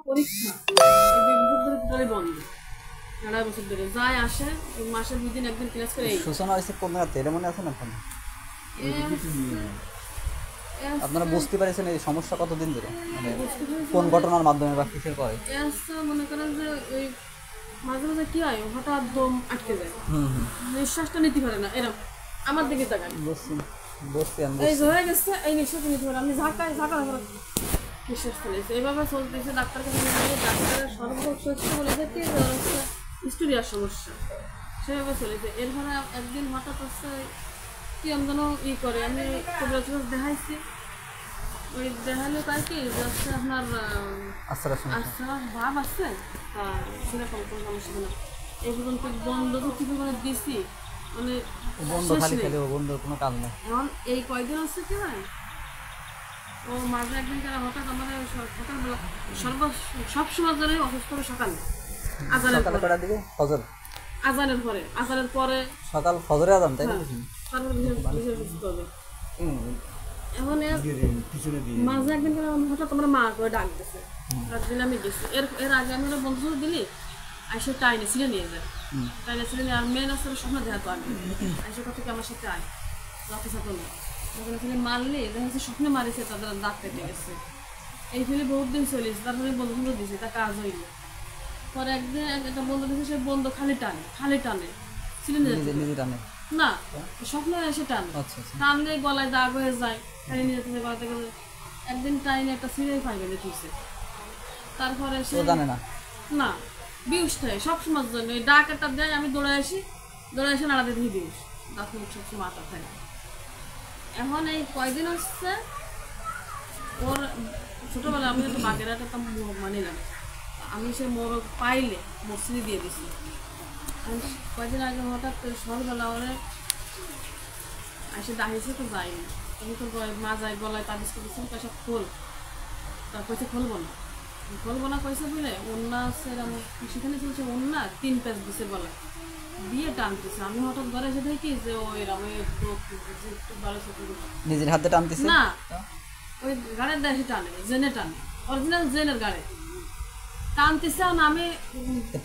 পরীক্ষা এই 2 বছর ধরে টোটালি বন্ধ, 2.5 বছর ধরে যাই আসে মাসে 2 দিন একদিন ক্লাস করে। সূচনা হয়েছে কোন রাতে এটা মনে আছে না? আপনারা বুঝতে পারছেন এই সমস্যা কতদিন ধরে, মানে কোন ঘটনার মাধ্যমে বা কিসের পরে? মনে করেন যে ওই মাঝে মাঝে কি হয় হঠাৎ দম আটকে যায়, নিঃশ্বাসটা নিতে পারে না, এরকম আমার দিকে তাকান এই হয়ে গেছে, এই নিঃশ্বাস নিতে পারে, আমি ঝাঁকায় নিঃশ্বাস ফেলেছে, এইভাবে চলতেছে। ডাক্তার কাছে নিয়ে ডাক্তারের সর্বশেষ বলেছে কি স্টোরিয়ার সমস্যা, সেভাবে চলেছে। এরপরে একদিন হঠাৎ হচ্ছে কি আমি যেন করে আমি কবিরাজ দেখাইছি, ওই দেখালে তাই কি হচ্ছে আপনার আচ্ছা ভাব আছে সেরকম কোনো সমস্যা না। এই পর্যন্ত বন্ধ তো কি করে দিছি, মানে কোনো কাজ নেই। এখন এই কয়দিন হচ্ছে কি হয় ও মাঝে একদিন যারা হঠাৎ আমাদের সকালবেলা সবসময় ধরে অসুস্থ হবে সকালে, আজানের পরে সকাল ফজরে আজান, তাই না? অসুস্থ হবে। এখন মাঝে একদিন হঠাৎ আমার মা করে ডাক দিছে, ডাক দিলে আমি গেছি। এর আগে আমি বন্ধু দিলি আইসে টাইনে ছিঁড়ে নিয়ে যায়, টাইনে ছিঁড়ে নিয়ে আর মেন আসলে স্বপ্ন দেখাতো আগে আইসে কথা কি আমার সাথে আয় রাতে সাথে না ওখানে মারলে দেখা যাচ্ছে স্বপ্নে মারিছে, তাদের দাঁত কেটে গেছে। এই ফেলে বহুত দিন চলেছে, তারপরে বন্ধু বন্ধু দিয়েছে, তা কাজ হইনি। পরে একদিন একটা বন্ধু দিয়েছে, সে বন্ধু খালি টানে ছিঁড়ে নিয়ে টানে না, স্বপ্ন এসে টানে, টানলে গলায় দাগ হয়ে যায়, টানে নিয়ে যেতে গলা থেকে। একদিন টাইনে একটা ছিঁড়ে পাইবে দেখেছে, তারপরে সে জানে না বিউস থাকে সবসময়ের জন্য ডাক একটা দেয়, আমি দৌড়ে এসে নাড়াতে দিই বিউস, দাঁত মুখ সবসময় মাথা থাকে। এখন এই কয়দিন হচ্ছে ওর ছোটোবেলা আমি একটা বাগেরহাট একটা মোরগ মানিলাম, আমি সে মোরগ পাইলে মসজিদে দিয়ে দিছি। আমি কয়দিন আগে হঠাৎ সকালবেলা ওরে এসে ডাকিয়েছে তো যাইনি, আমি তো মা যাই গলায় তাবিজ করেছিলাম পয়সা খোল, তার কইছে খুলবো না পয়সা বলে অন্য আছে সেখানে চলছে অন্য 3 পেজ দিছে গলায় দিয়ে টানতেছে। আমি হঠাৎ ঘরে এসে দেখি যে নিজের হাতে টানতেছে না, ওই গাড়ির দেশে টানে টানে অরিজিনাল জেনের গাড়ি টানতেছে। আর আমি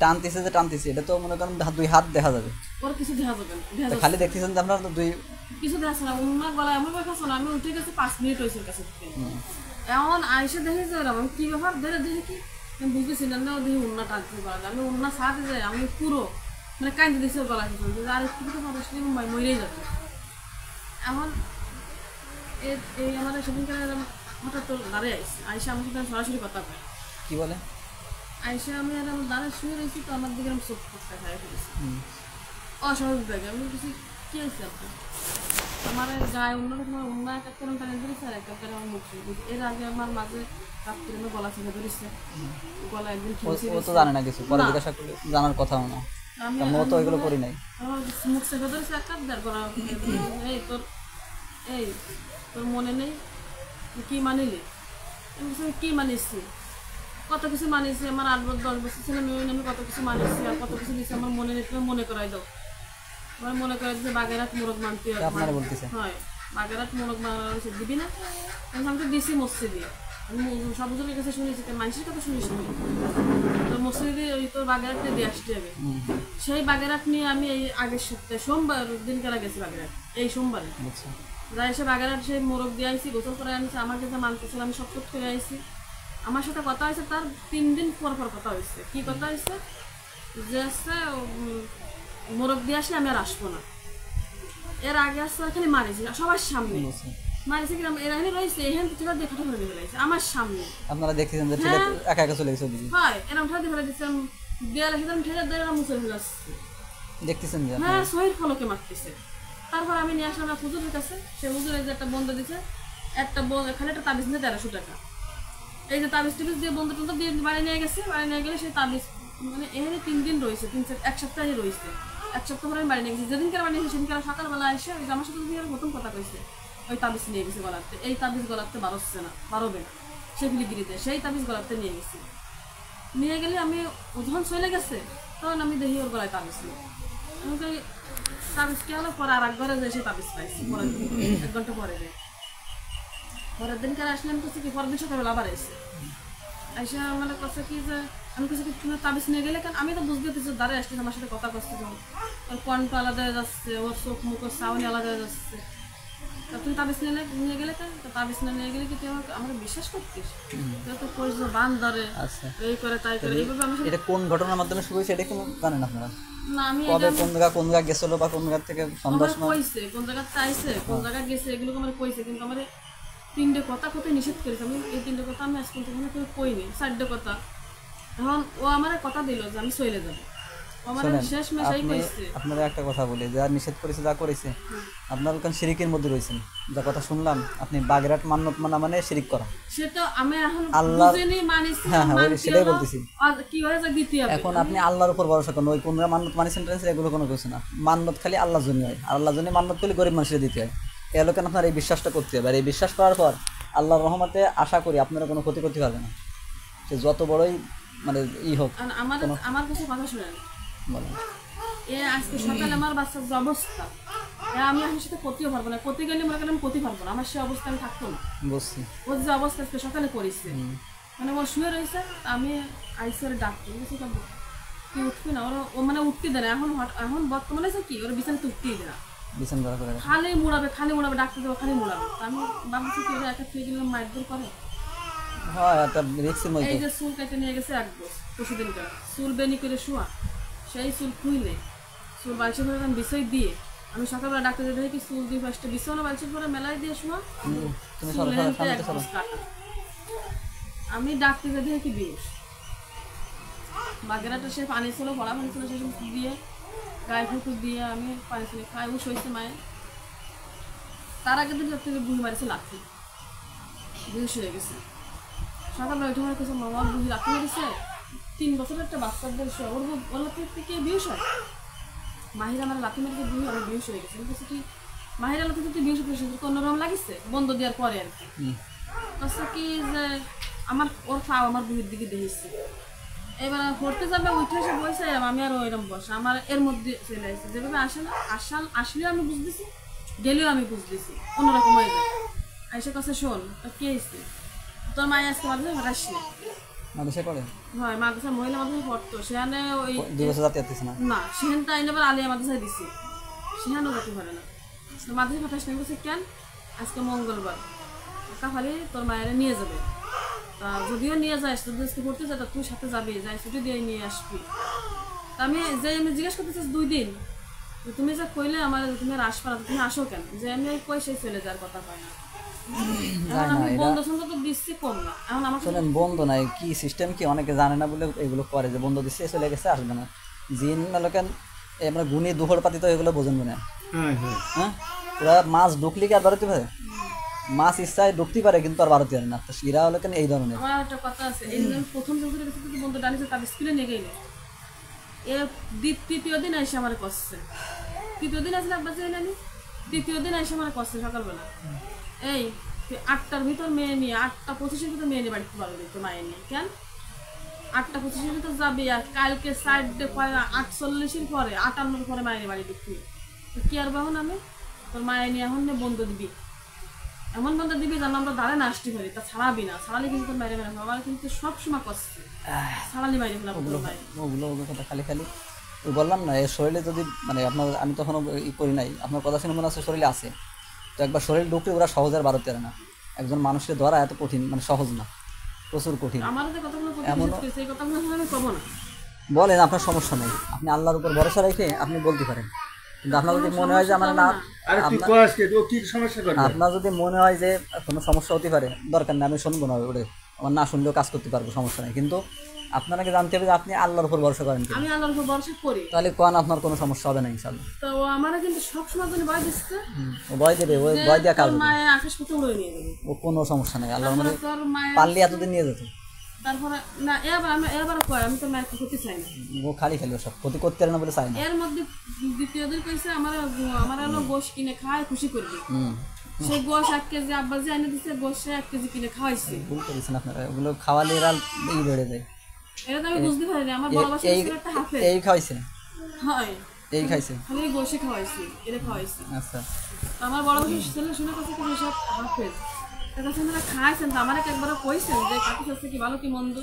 টানতেছে এটা তো মনে করেন 2 হাত দেখা যাবে, ওর কিছু দেখা যাবে না, খালি দেখতেছেন যে আপনারা 2 কিছু দেখাচ্ছে না। অন্য গলায় এমন কথা না, আমি উঠে গেছি 5 মিনিট হয়েছে কাছে এমন আইসে দেখে যে আমি কি ব্যাপার ধরে দেখি কি আমি বুঝতেছি না, দেখি অন্য টানতে পারা যায়, আমি অন্য সাথে যাই, আমি পুরো মানে কাঁদতে দিচ্ছি ওর গলায় আর একটু মরেই যাবে। এখন এই আমাদের সেদিনকে হঠাৎ তোর দাঁড়িয়ে আইসে আমার সাথে সরাসরি কথা পাই, কি বলে আইসে আমি দাঁড়িয়ে শুয়ে রয়েছি, তো আমার দিকে আমি চোখ ফোটটা খাই ফেলেছি অস্বাভাবিক ব্যাগে। আমি কিছু কি হয়েছে আপনার আমার গায়ে অন্যরকম অন্য একটা কেরম টানে ধরেছে আর একটা আমার মুখ। এর আগে আমার মাঝে রাত্রে আমার গলা থেকে ধরেছে, গলা একদিন জানে না কিছু, পরে জিজ্ঞাসা করলে জানার কথা না, আমি তো ওইগুলো করি নাই। আমার মুখ থেকে ধরেছে একটা দেড় গলা, এই তোর মনে নেই কি মানিলি? কি মানিয়েছি? কত কিছু মানিয়েছি, আমার 8-10 বছর ছিল আমি কত কিছু মানিয়েছি আর কত কিছু দিচ্ছি, আমার মনে নেই, তুমি মনে করাই দাও। আমার মনে করে যে বাগেরহাট মোরগ মানতে হয়, বাগেরহাট মোরগ মানা দিবি না, আমি তো দিছি মসজিদে, আমি সবজনের কাছে শুনেছি, মানুষের কথা শুনিস তোর মসজিদে ওই তোর বাগেরহাটে দিয়ে আসতে হবে। সেই বাগেরহাট নিয়ে আমি এই আগের সপ্তাহে সোমবার দিন কেনা গেছি বাগেরহাট, এই সোমবারে যাই এসে বাগেরহাট সেই মোরগ দিয়ে আইসি, গোসল করে আনছি, আমার কাছে মানতেছিল, আমি সব করে আইসি। আমার সাথে কথা হয়েছে তার 3 দিন পর কথা হয়েছে। কি কথা হয়েছে যে আসছে মোরগ দিয়ে আসলে আমি আর আসবো না। এর আগে আসছে খালি মারিছি সবার সামনে, মারিছে কিনা এখানে রয়েছে, এখানে ঠেলা দিয়ে ফাটা ফেলে ফেলেছে আমার সামনে। আপনারা দেখতেছেন যে একা একা চলে গেছে, হয় এরকম ঠেলা দিয়ে ফেলে দিচ্ছিলাম, দেয়ালে সেরকম ঠেলা দিয়ে মুছে ফেলাচ্ছে দেখতেছেন যে হ্যাঁ শহীদ ফলকে মারতেছে। তারপর আমি নিয়ে আসলাম হুজুরের কাছে, সে হুজুরের যে একটা বন্ধ দিছে, একটা খালি একটা তাবিজ নিয়ে 1300 টাকা। এই যে তাবিজ টিবিজ দিয়ে বন্ধু টন্ধু দিয়ে বাড়ি নিয়ে গেছে, বাড়ি নিয়ে গেলে সেই তাবিজ মানে এখানে 3 দিন রয়েছে, 1 সপ্তাহে রয়েছে। 1 সপ্তাহ পরে আমি বাড়ি নিয়ে গেছি, যেদিনকে বাড়ি নিয়েছি সেদিনকে সকালবেলা এসে ওই আমার সাথে প্রথম কথা কইছে, ওই তাবিজ নিয়ে গেছে গলাতে, এই তাবিজ গলাতে বাড়ছে না, বাড়বে না, সেগুলি গিরিতে সেই তাবিজ গলাতে নিয়ে গেছি। নিয়ে গেলে আমি যখন চলে গেছে তখন আমি দেখি ওর গলায় তাবিজ নেই। আমি তাবিজ কি হলো, পরে আর একবারে যে সে তাবিজ পাইছি, পরের দিন 1 ঘন্টা পরে যায়। পরের দিনকার আসলে আমি করছি কি পরের দিন সকালবেলা আবার এসে আইসা আমার কথা কি যে আমি কিছু তুমি তাবিজ নিয়ে গেলে কেন আমি তো বুঝতে পারছি দাঁড়িয়ে আসছি আমার সাথে কথা করছি যখন ওর কণ্ঠ আলাদা হয়ে যাচ্ছে ওর চোখ মুখ ওর সাউন্ড আলাদা হয়ে যাচ্ছে তা তুমি তাবিজ নিয়ে গেলে কেন তো তাবিজ নিয়ে গেলে কি তুই আমাকে বিশ্বাস করতিস তুই তো কইস বান ধরে এই করে তাই করে এইভাবে আমি এটা কোন ঘটনার মাধ্যমে শুরু হয়েছে এটা কি জানেন আপনারা? না আমি কবে কোন জায়গা গেছিল বা কোন জায়গা থেকে সন্দেহ কইছে কোন জায়গা চাইছে কোন জায়গা গেছে এগুলো আমার কইছে কিন্তু আমার 3টে কথা কোথায় নিষেধ করেছে আমি এই 3টে কথা আমি আজ পর্যন্ত কোনো কইনি 4টে কথা এখন ও আমার কথা দিল যে আমি চলে যাব আমার শেষ মেশাই কইছে আপনারা একটা কথা বলি যা নিষেধ করেছে যা করেছে আপনার কোন শিরকের মধ্যে রয়েছেন যা কথা শুনলাম আপনি বাগেরহাট মান্নত মানা মানে শিরক করা সেটা আমি এখন আল্লাহ বুঝিনি মানিছি হ্যাঁ সেটাই বলতেছি কি হয়ে যায় দ্বিতীয় এখন আপনি আল্লাহর উপর ভরসা করেন ওই কোনরা মান্নত মানিছেন এগুলো কোনো কিছু না মান্নত খালি আল্লাহর জন্য হয় আর আল্লাহর জন্য মান্নত করলে গরিব মানুষের দিতে হয় এই লোকেন আপনার এই বিশ্বাসটা করতে হবে আর এই বিশ্বাস করার পর আল্লাহর রহমতে আশা করি আপনারা কোনো ক্ষতি করতে পারবে না সে যত বড়ই মানে হোক আমার কাছে কথা শুনেন বলেন আজকে সকালে আমার বাচ্চার যে অবস্থা আমি এখন সাথে করতেও পারবো না করতে গেলে মনে করেন আমি করতে পারবো না আমার সে অবস্থা আমি থাকতো না বুঝছি ওর যে অবস্থা আজকে সকালে করেছে মানে ও শুয়ে রয়েছে আমি আইসিআর ডাক্তার কি উঠবি না ও মানে উঠতে দেয় না এখন বর্তমানে কি ওরা বিছানাতে উঠতেই দেয় না খালি মুড়াবে ডাক্তার দেবো খালি মুড়াবে আমি ভাবছি কি ওরা একটা খেয়ে গেলে মারধর করে এই যে চুল কেটে নিয়ে গেছে এক বছর পরশুদিন করে চুল বেনি করে শোয়া সেই চুল খুইলে চুল বালছি করে আমি বিষয় দিয়ে আমি সকালবেলা ডাক্তার দেখি কি চুল দিয়ে ফার্স্টে বিছানো বালছি করে মেলাই দিয়ে শোয়া আমি ডাক্তার দেখি কি বিষ বাগেরাটা সে পানি ছিল বড়া পানি ছিল সে দিয়ে গায়ে ফুকুর দিয়ে আমি পানি ছিল খাই ও সইছে মায়ে তার আগে দিন থেকে বুড়ি মারিছে লাঠি বিষ হয়ে গেছে সকালবেলা উঠে আমার কাছে মামা বুড়ি লাঠি মারিছে 3 বছরের একটা বাচ্চাদের ওর বললো থেকে বিষ হয় মাহিরা আমার লাঠি মারিতে বুড়ি আমার বিষ হয়ে গেছে আমি কি মাহিরা লাঠি তুই বিষ করেছে অন্যরকম লাগিছে বন্ধ দেওয়ার পরে আর কি আচ্ছা কি যে আমার ওর খাওয়া আমার বুড়ির দিকে দেখেছি এবার পড়তে যাবে উঠে এসে বসে আমি আর ওইরকম বসে আমার এর মধ্যে চলে আসছে যেভাবে আসে না আসলেও আমি বুঝতেছি গেলেও আমি বুঝতেছি অন্যরকম হয়ে যায় আইসে কাছে শোন কে এসছে তোর মায়ের আজকে মাঝে আসলে মাদ্রাসা পড়ে হয় মাদ্রাসা মহিলা মাদ্রাসা পড়তো সেখানে ওই না সেখানটা আইনে আবার আলিয়া মাদ্রাসায় দিছি সেখানেও যেতে পারে না মাদ্রাসা পাঠাস না বলছে কেন আজকে মঙ্গলবার তাহলে তোর মায়েরা নিয়ে যাবে যদিও নিয়ে যাস যদি আজকে পড়তে যা তুই সাথে যাবি যাই ছুটি দিয়ে নিয়ে আসবি আমি জিজ্ঞেস করতে চাস 2 দিন তুমি যা কইলে আমার তুমি আর আসবা না তুমি আসো কেন যে আমি ওই কই সেই চলে যাওয়ার কথা কয় না বন্ধ নাই কি সিস্টেম কি অনেকে জানে না বলে এগুলো করে যে বন্ধ দিচ্ছে চলে গেছে আসবে না জিন লোকেন আমরা গুণী দুহর পাতি তো এগুলো বোঝেন না হ্যাঁ ওরা মাছ ঢুকলি কি আর বাড়তে পারে মাছ ইচ্ছায় ঢুকতে পারে কিন্তু আর বাড়তে পারে না তো শিরা হলো কেন এই ধরনের আমার একটা কথা আছে এই যে প্রথম বছরে গেছে কিন্তু বন্ধু ডানিছে তার স্কুলে নিয়ে গেলে তৃতীয় দিন এসে আমার কষ্ট তৃতীয় দিন আসলে আব্বা যাই নানি তৃতীয় দিন এসে আমার কষ্ট সকালবেলা এই 8টার ভিতর মেয়ে নিয়ে 8:25-এর ভিতর মেয়ে নিয়ে বাড়িতে পারবে তো মায়ের নিয়ে কেন 8:25-এর ভিতর যাবে আর কালকে 48-এর পরে 58-এর পরে মায়ের বাড়ি ঢুকবি কি আর বাহন আমি তোর মায়ের নিয়ে এখন বন্ধ দিবি এমন বন্ধ দিবি যেন আমরা দাঁড়ে না আসতে পারি তা ছাড়াবি না ছাড়ালে কিন্তু মায়ের মেরে আমার কিন্তু সবসময় কষ্ট ছাড়ালি মায়ের ওগুলো কথা খালি খালি ওই বললাম না এই শরীরে যদি মানে আপনার আমি তখনও ই করি নাই আপনার কথা শুনে মনে আছে শরীরে আছে তো একবার শরীর ঢুকলে ওরা সহজে আর বাড়তে পারে না একজন মানুষকে ধরা এত কঠিন মানে সহজ না প্রচুর কঠিন এমন বলেন আপনার সমস্যা নেই আপনি আল্লাহর উপর ভরসা রেখে আপনি বলতে পারেন কিন্তু আপনার যদি মনে হয় যে আমার না আপনার যদি মনে হয় যে কোনো সমস্যা হতে পারে দরকার নেই আমি শুনবো না ওরে আমার না শুনলেও কাজ করতে পারবো সমস্যা নেই কিন্তু আপনাকে জানতে হবে যে আপনি আল্লাহর উপর ভরসা করেন আমি আল্লাহর উপর ভরসা করি তাহলে কোন আপনার কোনো সমস্যা হবে না ইনশাআল্লাহ তো আমারে কিন্তু সব সময় জন্য ভয় দিচ্ছে ও ভয় দেবে ওই ভয় দেয়া কাজ মায়ে আকাশ পথে উড়ে নিয়ে যাবে ও কোনো সমস্যা নাই আল্লাহর মানে পারলে এতদিন নিয়ে যেত তারপরে না এবার কয় আমি তো মায়ের ক্ষতি চাই না ও খালি সব ক্ষতি করতে পারে না বলে চাই না এর মধ্যে দ্বিতীয় দিন কইছে আমার হলো গোশ কিনে খায় খুশি করবি সেই গোশ 1 কেজি আব্বাজি এনে দিছে গোশ 1 কেজি কিনে খাওয়াইছে ভুল করেছেন আপনারা ওগুলো খাওয়ালে এরা এই বেড়ে যায় এটা তো আমি বুঝতে পারি না আমার বড় বাচ্চা ছিল একটা হাফেজ এই খাইছে হয় এই খাইছে খালি গোশে খাওয়াইছি এটা খাওয়াইছি আচ্ছা আমার বড় বাচ্চা ছিল শুনে কথা কি সব হাফেজ কাছে আপনারা খাইছেন তো আমার একবারও কইছেন যে কাকি হচ্ছে কি ভালো কি মন্দ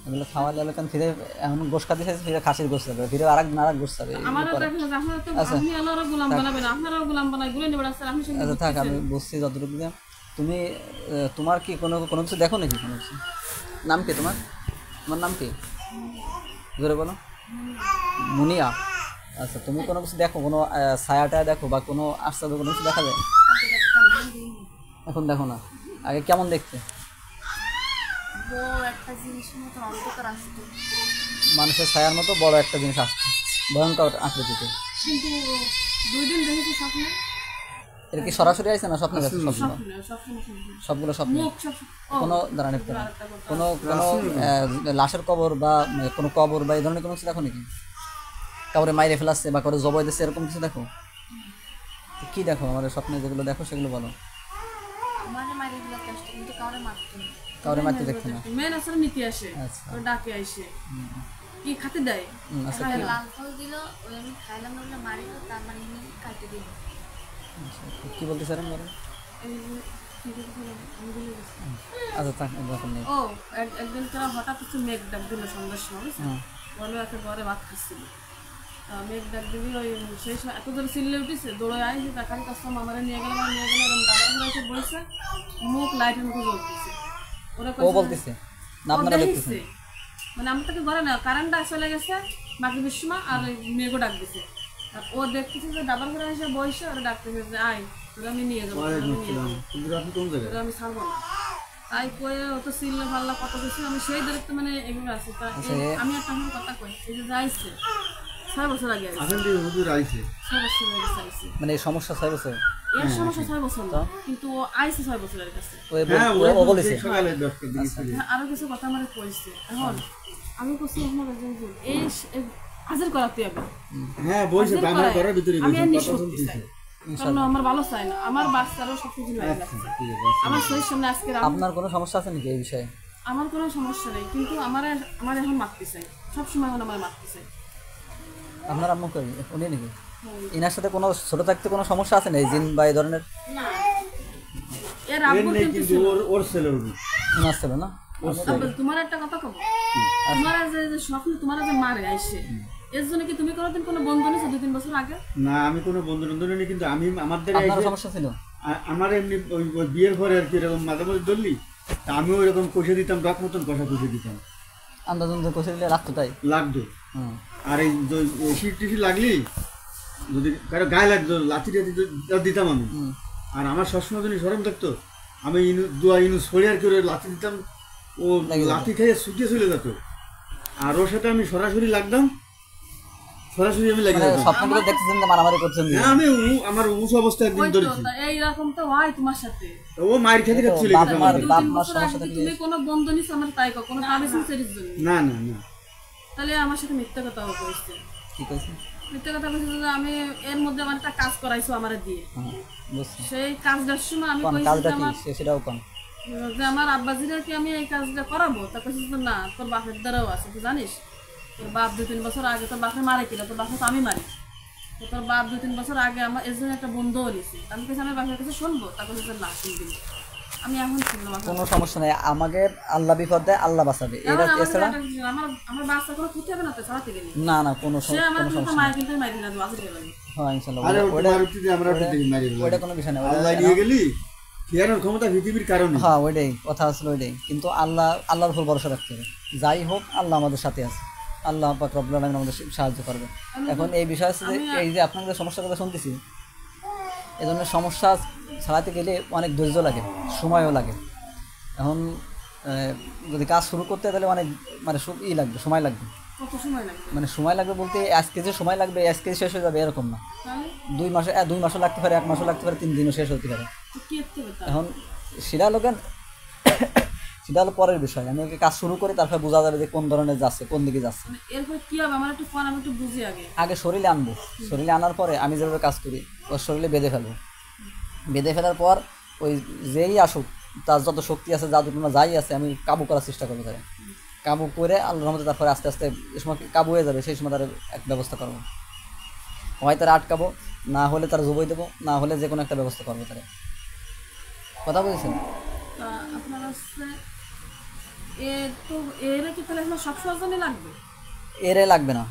এগুলো খাওয়া গেলে কারণ ফিরে এমন গোশ খাতে ফিরে খাসির গোশ যাবে ফিরে আরেক গোশ যাবে আমারও দেখেন আপনারা তো আপনি আল্লাহর গোলাম বানাবেন আপনারাও গোলাম বানাই গুলো নেবেন আসলে আপনি সঙ্গে থাক আমি বুঝছি যতটুকু দিয়ে তুমি তোমার কি কোনো কিছু দেখো নাকি কোনো কিছু নাম কি তোমার নাম কি জোরে বলো মুনিয়া আচ্ছা তুমি কোনো কিছু দেখো কোনো ছায়াটা দেখো বা কোনো আশ্চর্য কোনো কিছু দেখা যায় এখন দেখো না আগে কেমন দেখতে মানুষের ছায়ার মতো বড় একটা জিনিস আসছে ভয়ঙ্কর আকৃতিতে কিন্তু 2 দিন দেখেছি স্বপ্নে এটা কি সরাসরি আইছে না স্বপ্নে গেছে সবগুলো স্বপ্ন কোনো দাঁড়ানো কোনো লাশের কবর বা কোনো কবর বা এই ধরনের কোনো কিছু দেখো নাকি কাউরে মাইরে ফেলাচ্ছে বা কাউরে জবাই দিচ্ছে এরকম কিছু দেখো কি দেখো আমাদের স্বপ্নে যেগুলো দেখো সেগুলো বলো কাউরে মারতে দেখতে না মেন আসলে নীতি আসে ওর ডাকে আসে কি খাতে দেয় আচ্ছা লাল ফল দিল ওই আমি খাইলাম না মারি তো তার মানে কাটে দিল কি বলতে স্যার আচ্ছা থাক এখন নেই ও একদিন তারা হঠাৎ কিছু মেঘ ডাক দিল সন্ধ্যার সময় বলো একটা ঘরে ভাত খাচ্ছিল মেঘ ডাক দিবি ওই সেই সময় এত জোরে চিল্লে উঠেছে দৌড়ে আইসে তাকারি কাস্টম আমার নিয়ে গেলাম এরকম দাদা এসে বলছে মুখ লাইটের মতো জ্বলতেছে ওরা বলতেছে না আপনারা দেখতেছেন মানে আমার তাকে ঘরে না কারেন্টটা চলে গেছে বাকি বিশ্বমা আর মেঘও ডাক দিছে আর ও দেখতেছে যে দাবার ঘরে এসে বসে ওরা ডাকতেছে যে আয় তোরা আমি নিয়ে যাবো আমি ছাড়বো না তাই কয়ে ও তো চিল্লে ফাল্লা কত কিছু আমি সেই দেখতে মানে এগুলো আছি তা আমি একটা আমার কথা কই এই যে যাইছে 6 বছর আগে আইছে 6 বছর আগে আইছে মানে এই সমস্যা 6 বছর এর সমস্যা 6 বছর না কিন্তু ও আইছে 6 বছরের কাছে ও বলেছে আরো কিছু কথা আমার কইছে এখন আমি কইছি আমার এই হাজার করাতে হবে হ্যাঁ বলছে আমার ঘরের ভিতরে আমি নিশ্চিত চাই কারণ আমার ভালো চাই না আমার বাচ্চারও সব কিছু লাগে আমার শরীর সামনে আজকে আপনার কোনো সমস্যা আছে নাকি এই বিষয়ে আমার কোনো সমস্যা নেই কিন্তু আমার এখন মারতে চাই সব সময় এখন আমার মারতে চাই আপনার আম্মু কই উনি নাকি ইনার সাথে কোনো ছোট থাকতে কোনো সমস্যা আছে না এই জিন বা এই ধরনের না এর আব্বু কিন্তু ওর ছেলে উনি ইনার ছিল না তোমার একটা কথা কব তোমার যে স্বপ্ন তোমার যে মারে আইছে এর জন্য কি তুমি কোনোদিন কোনো বন্ধু নিছো 2-3 বছর আগে না আমি কোনো বন্ধু নেই কিন্তু আমি আমাদের আপনার সমস্যা ছিল আমার এমনি ওই বিয়ের পরে আর কি এরকম মাঝে মাঝে ধরলি তা আমিও এরকম কষে দিতাম ডাক মতন কষে দিতাম আন্দাজ কষে দিলে লাগতো তাই লাগতো আর এই শীত টিসি লাগলি যদি কারো গায়ে লাগতো লাঠি দিতাম আমি আর আমার সবসময় যদি সরম থাকতো আমি ইনু সরে আর কি লাঠি দিতাম ও লাঠি খেয়ে শুকিয়ে চলে যেত আর ওর সাথে আমি সরাসরি লাগতাম সরাসরি আমি লাগে স্বপ্নগুলো দেখতেছেন যে মারামারি করছেন আমি আমার উঁচু অবস্থা একদিন ধরেছি এই রকম তো হয় তোমার সাথে ও মাইর খেতে খেতে চলে গেছে আমার বাপ মার সমস্যা তুমি কোনো বন্ধু নিছো আমার তাই কোনো পারমিশন সেরিজ জন্য না না না তাহলে আমার সাথে মিথ্যা কথা কইছে কি কইছে মিথ্যা কথা কইছে যে আমি এর মধ্যে আমার একটা কাজ করাইছো আমারে দিয়ে বুঝছি সেই কাজটার সময় আমি কইছি কাজটা কি সেটাও কোন যে আমার আব্বাজিরা কি আমি এই কাজটা করাবো তা কইছিস না তোর বাপের দ্বারাও আছে তুই জানিস তোর বাপ 2-3 বছর আগে তোর বাপে মারে কিনা তোর বাপে তো আমি মারি তো তোর বাপ 2-3 বছর আগে আমার এর জন্য একটা বন্ধু হয়েছে আমি কইছি আমি বাপের কাছে শুনবো তা কইছে না শুনবি আমি এখন শুনলাম কোনো সমস্যা নাই আমাকে আল্লাহ বিপদ দেয় আল্লাহ বাঁচাবে এরা এছাড়া আমার বাচ্চা কোনো ক্ষতি হবে না তো ছাড়াতে গেলে না না কোনো সমস্যা মায়ের কিন্তু মারি না বাঁচাতে গেলে হ্যাঁ ইনশাআল্লাহ আরে ওটা কোনো বিষয় না আল্লাহ নিয়ে গেলি ফিরানোর ক্ষমতা পৃথিবীর কারণে হ্যাঁ ওইটাই কথা আসলে ওইটাই কিন্তু আল্লাহর উপর ভরসা রাখতে হবে যাই হোক আল্লাহ আমাদের সাথে আছে আল্লাহ পাক রব্বুল আলামিন আমাদের সাহায্য করবে এখন এই বিষয় আছে যে এই যে আপনাদের সমস্যাগুলো শুনতেছি এই ধরনের সমস্যা ছাড়াতে গেলে অনেক ধৈর্য লাগে সময়ও লাগে এখন যদি কাজ শুরু করতে তাহলে অনেক মানে লাগবে সময় লাগবে মানে সময় লাগবে বলতে আজকে যে সময় লাগবে আজকে শেষ হয়ে যাবে এরকম না 2 মাসও লাগতে পারে 1 মাসও লাগতে পারে 3 দিনও শেষ হতে পারে এখন সেটা হলো পরের বিষয় আমি ওকে কাজ শুরু করি তারপরে বোঝা যাবে যে কোন ধরনের যাচ্ছে কোন দিকে যাচ্ছে আগে শরীরে আনবো শরীরে আনার পরে আমি যেভাবে কাজ করি ওর শরীরে বেঁধে ফেলবো বেঁধে ফেলার পর ওই যেই আসুক তার যত শক্তি আছে জাদুটনা যাই আছে আমি কাবু করার চেষ্টা করবো তারা কাবু করে আল্লাহর রহমতে তারপরে আস্তে আস্তে যে সময় কাবু হয়ে যাবে সেই সময় তার এক ব্যবস্থা করবো হয় তারা আটকাবো না হলে তারা জুবই দেবো না হলে যে কোনো একটা ব্যবস্থা করবো তারা কথা বলছেন হচ্ছে এ তো এর কি তাহলে সব সজনে লাগবে? এরে লাগবে না,